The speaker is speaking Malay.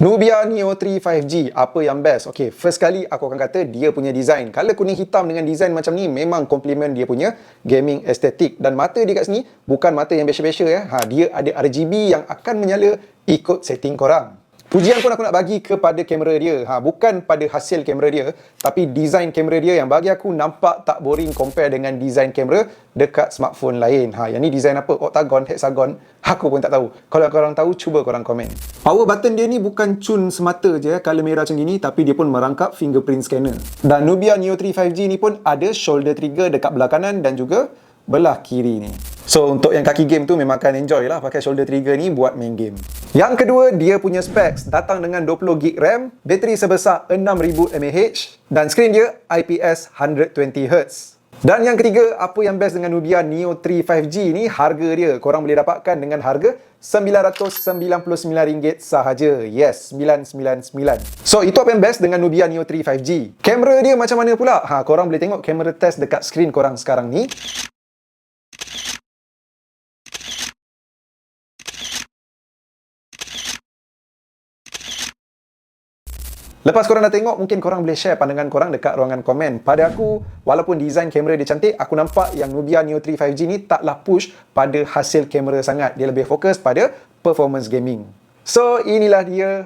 Nubia Neo 3 5G, apa yang best? Okay, first kali aku akan kata dia punya design. Color kuning hitam dengan design macam ni memang complement dia punya gaming estetik. Dan mata dia kat sini bukan mata yang biasa-biasa ya. Dia ada RGB yang akan menyala ikut setting korang. Pujian pun aku nak bagi kepada kamera dia. Bukan pada hasil kamera dia, tapi design kamera dia yang bagi aku nampak tak boring compare dengan design kamera dekat smartphone lain. Yang ni design apa? Octagon, hexagon? Aku pun tak tahu. Kalau korang tahu, cuba korang komen. Power button dia ni bukan cun semata je color merah macam gini, tapi dia pun merangkap fingerprint scanner. Dan Nubia Neo 3 5G ni pun ada shoulder trigger dekat belah kanan dan juga belah kiri ni. So untuk yang kaki game tu memang akan enjoy lah pakai shoulder trigger ni buat main game. Yang kedua, dia punya specs datang dengan 20GB RAM, bateri sebesar 6000 mAh dan skrin dia IPS 120Hz. Dan yang ketiga, apa yang best dengan Nubia Neo 3 5G ni, harga dia. Korang boleh dapatkan dengan harga RM999 sahaja. Yes, 999. So, itu apa yang best dengan Nubia Neo 3 5G. Kamera dia macam mana pula? Korang boleh tengok kamera test dekat skrin korang sekarang ni. Lepas korang dah tengok, mungkin korang boleh share pandangan korang dekat ruangan komen. Pada aku, walaupun design kamera dia cantik, aku nampak yang Nubia Neo 3 5G ni taklah push pada hasil kamera sangat. Dia lebih fokus pada performance gaming. So, inilah dia